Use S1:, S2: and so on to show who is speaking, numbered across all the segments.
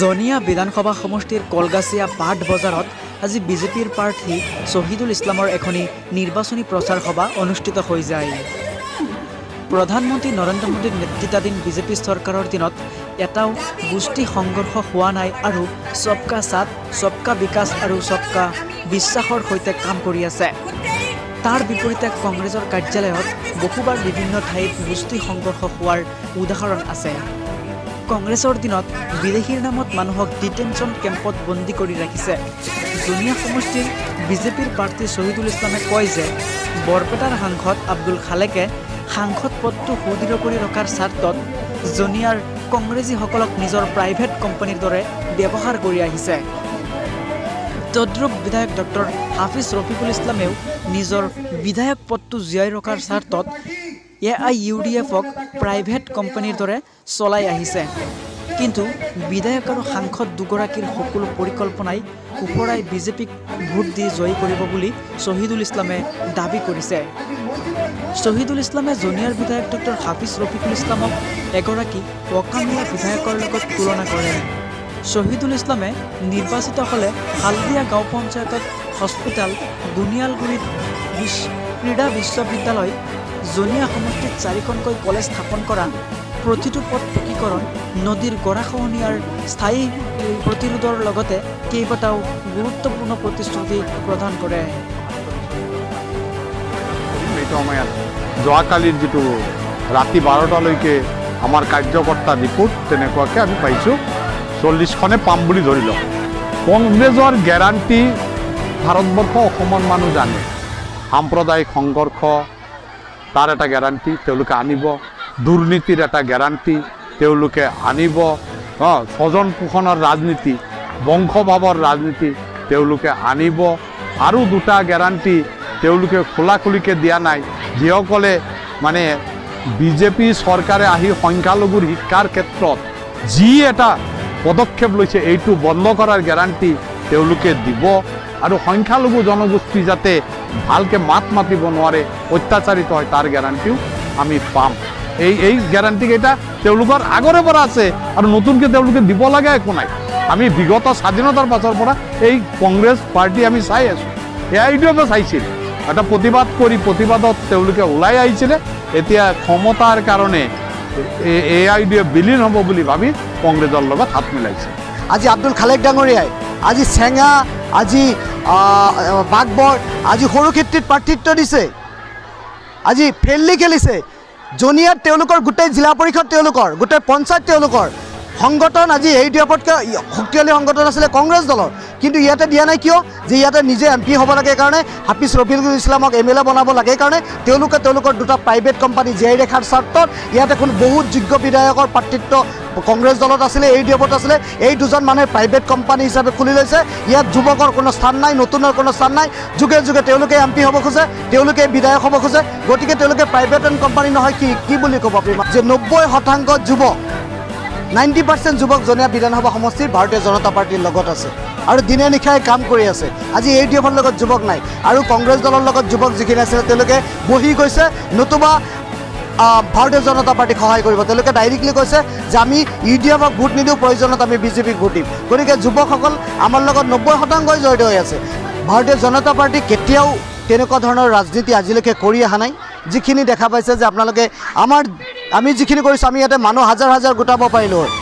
S1: জনিয়া বিধানসভা সমষ্টিৰ কলগাছিয়া পাট বজাৰত আজি বিজেপিৰ প্ৰাৰ্থী শ্বহীদুল ইছলামৰ এখনি নিৰ্বাচনী প্ৰচাৰ সভা অনুষ্ঠিত হৈ যায়। প্ৰধানমন্ত্ৰী নৰেন্দ্ৰ মোদীৰ নেতৃত্বাধীন বিজেপি চৰকাৰৰ দিনত এটাও গোষ্ঠী সংঘৰ্ষ হোৱা নাই আৰু সবকা সাথ সবকা বিকাশ আৰু সবকা বিশ্বাসৰ সৈতে কাম কৰি আছে। তাৰ বিপৰীতে কংগ্ৰেছৰ কাৰ্যালয়ত বহুবাৰ বিভিন্ন ঠাইত গোষ্ঠী সংঘৰ্ষ হোৱাৰ উদাহৰণ আছে। কংগ্ৰেছৰ দিনত বিদেশীৰ নামত মানুহক ডিটেনশ্যন কেম্পত বন্দী কৰি ৰাখিছে। জনিয়া সমষ্টিৰ বিজেপিৰ প্ৰাৰ্থী শ্বহীদুল ইছলামে কয় যে বৰপেটাৰ সাংসদ আব্দুল খালেকে সাংসদ পদটো সুদৃঢ় কৰি ৰখাৰ স্বাৰ্থত জনিয়াৰ কংগ্ৰেছীসকলক নিজৰ প্ৰাইভেট কোম্পানীৰ দৰে ব্যৱহাৰ কৰি আহিছে। তদ্ৰুপ বিধায়ক ডক্টৰ হাফিজ ৰফিকুল ইছলামেও নিজৰ বিধায়ক পদটো জীয়াই ৰখাৰ স্বাৰ্থত AIUDFক প্ৰাইভেট কোম্পানীৰ দৰে চলাই আহিছে। কিন্তু বিধায়ক আৰু সাংসদ দুগৰাকীৰ সকলো পৰিকল্পনাই ওপৰাই বিজেপিক ভোট দি জয়ী কৰিব বুলি শ্বহীদুল ইছলামে দাবী কৰিছে। শ্বহীদুল ইছলামে জনিয়াৰ বিধায়ক ডক্টৰ হাফিজ ৰফিকুল ইছলামক এগৰাকী অকামিলা বিধায়কৰ লগত তুলনা কৰে। শ্বহীদুল ইছলামে নিৰ্বাচিত হ'লে হালদিয়া গাঁও পঞ্চায়তত হস্পিটেল, গুনিয়ালগুৰিত ক্ৰীড়া বিশ্ববিদ্যালয়, জনিয়া সমষ্টিত 4খনকৈ কলেজ স্থাপন কৰা, প্ৰতিটো পথ পকীকৰণ, নদীৰ গৰাখহনীয়াৰ স্থায়ী প্ৰতিৰোধৰ লগতে কেইবাটাও গুৰুত্বপূৰ্ণ প্ৰতিশ্ৰুতি প্ৰদান কৰে।
S2: যোৱাকালিৰ যিটো ৰাতি 12টালৈকে আমাৰ কাৰ্যকৰ্তা ৰিপোৰ্ট তেনেকুৱাকৈ আমি পাইছোঁ 40খনে পাম বুলি ধৰি লওক। কংগ্ৰেছৰ গেৰাণ্টি ভাৰতবৰ্ষ অসমৰ মানুহ জানে। সাম্প্ৰদায়িক সংঘৰ্ষ তাৰ এটা গেৰাণ্টি তেওঁলোকে আনিব, দুৰ্নীতিৰ এটা গেৰাণ্টি তেওঁলোকে আনিব, স্বজন পোষণৰ ৰাজনীতি, বংশভাৱৰ ৰাজনীতি তেওঁলোকে আনিব। আৰু দুটা গেৰাণ্টি তেওঁলোকে খোলাখুলিকৈ দিয়া নাই। যিসকলে মানে বিজেপি চৰকাৰে আহি সংখ্যালঘুৰ শিক্ষাৰ ক্ষেত্ৰত যি এটা পদক্ষেপ লৈছে এইটো বন্ধ কৰাৰ গেৰাণ্টি তেওঁলোকে দিব। আৰু সংখ্যালঘু জনগোষ্ঠী যাতে ভালকৈ মাত মাতিব নোৱাৰে, অত্যাচাৰিত হয়, তাৰ গেৰাণ্টিও আমি পাম। এই গেৰাণ্টিকেইটা তেওঁলোকৰ আগৰে পৰা আছে আৰু নতুনকৈ তেওঁলোকে দিব লগা একো নাই। আমি বিগত স্বাধীনতাৰ পাছৰ পৰা এই কংগ্ৰেছ পাৰ্টি আমি চাই আছোঁ। AIUDFে চাইছিল, এটা প্ৰতিবাদ কৰি প্ৰতিবাদত তেওঁলোকে ওলাই আহিছিলে। এতিয়া ক্ষমতাৰ কাৰণে AIUDF বিলীন হ'ব বুলি ভাবি কংগ্ৰেছৰ লগত হাত মিলাইছে।
S3: আজি আব্দুল খালেক ডাঙৰীয়াই আজি চেঙা, আজি বাগবৰ, আজি সৰুক্ষেত্ৰীত প্ৰাৰ্থিত্ব দিছে, আজি ফ্ৰেণ্ডলি খেলিছে। জনিয়াত তেওঁলোকৰ গোটেই জিলা পৰিষদ তেওঁলোকৰ, গোটেই পঞ্চায়ত তেওঁলোকৰ। সংগঠন আজি AIUDFতকৈ শক্তিশালী সংগঠন আছিলে কংগ্ৰেছ দলৰ, কিন্তু ইয়াতে দিয়া নাই কিয়? যে ইয়াতে নিজে MP হ'ব লাগে কাৰণে, হাফিজ ৰফিকুল ইছলামক MLA বনাব লাগে কাৰণে তেওঁলোকে তেওঁলোকৰ দুটা প্ৰাইভেট কোম্পানী জীয়াই ৰখাৰ স্বাৰ্থত ইয়াতে কোনো বহুত যোগ্য বিধায়কৰ প্ৰাৰ্থিত্ব কংগ্ৰেছ দলত আছিলে, AIUDFত আছিলে। এই দুজন মানুহে প্ৰাইভেট কোম্পানী হিচাপে খুলি লৈছে। ইয়াত যুৱকৰ কোনো স্থান নাই, নতুনৰ কোনো স্থান নাই। যুগে যুগে তেওঁলোকে MP হ'ব খোজে, তেওঁলোকে বিধায়ক হ'ব খোজে। গতিকে তেওঁলোকে প্ৰাইভেট কোম্পানী নহয় কি বুলি ক'ব আপুনি? যে 90% যুৱক, 90% যুৱক জনিয়া বিধানসভা সমষ্টিৰ ভাৰতীয় জনতা পাৰ্টীৰ লগত আছে আৰু দিনে নিশাই কাম কৰি আছে। আজি AIUDFৰ লগত যুৱক নাই আৰু কংগ্ৰেছ দলৰ লগত যুৱক যিখিনি আছিলে তেওঁলোকে বহি গৈছে, নতুবা ভাৰতীয় জনতা পাৰ্টীক সহায় কৰিব। তেওঁলোকে ডাইৰেক্টলি কৈছে যে আমি UDFক ভোট নিদিওঁ, প্ৰয়োজনত আমি BJPক ভোট দিম। গতিকে যুৱকসকল আমাৰ লগত 90% জড়িত হৈ আছে। ভাৰতীয় জনতা পাৰ্টী কেতিয়াও তেনেকুৱা ধৰণৰ ৰাজনীতি আজিলৈকে কৰি অহা নাই। যিখিনি দেখা পাইছে যে আপোনালোকে আমি যিখিনি কৰিছোঁ, আমি ইয়াতে মানুহ হাজাৰ হাজাৰ গোটাব পাৰিলোঁ হয়।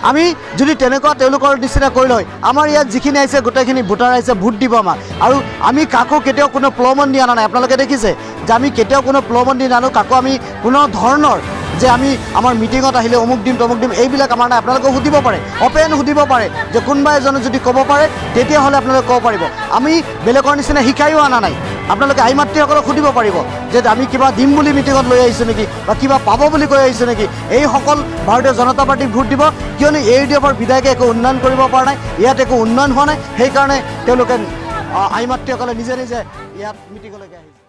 S3: আমি যদি তেনেকুৱা তেওঁলোকৰ নিচিনা কৰি লয়, আমাৰ ইয়াত যিখিনি আহিছে গোটেইখিনি ভোটাৰ আহিছে, ভোট দিব আমাক। আৰু আমি কাকো কেতিয়াও কোনো প্ৰলোভন দিয়া নাই। আপোনালোকে দেখিছে যে আমি কেতিয়াও কোনো প্ৰলোভন দি নানো কাকো। আমি কোনো ধৰণৰ যে আমি আমাৰ মিটিঙত আহিলে অমুক দিম তমুক দিম এইবিলাক আমাৰ নাই। আপোনালোকে সুধিব পাৰে, অপেন সুধিব পাৰে, যে কোনোবা এজনে যদি ক'ব পাৰে তেতিয়াহ'লে আপোনালোকে ক'ব পাৰিব। আমি বেলেগৰ নিচিনা শিকায়ো অনা নাই। আপোনালোকে আই মাতৃসকলক সুধিব পাৰিব যে আমি কিবা দিম বুলি মিটিঙত লৈ আহিছোঁ নেকি বা কিবা পাব বুলি কৈ আহিছোঁ নেকি। এইসকল ভাৰতীয় জনতা পাৰ্টীক ভোট দিব, কিয়নো AIUDFৰ বিধায়কে একো উন্নয়ন কৰিব পৰা নাই, ইয়াত একো উন্নয়ন হোৱা নাই। সেইকাৰণে তেওঁলোকে আই মাতৃসকলে নিজে নিজে ইয়াত মিটিঙলৈকে আহিছে।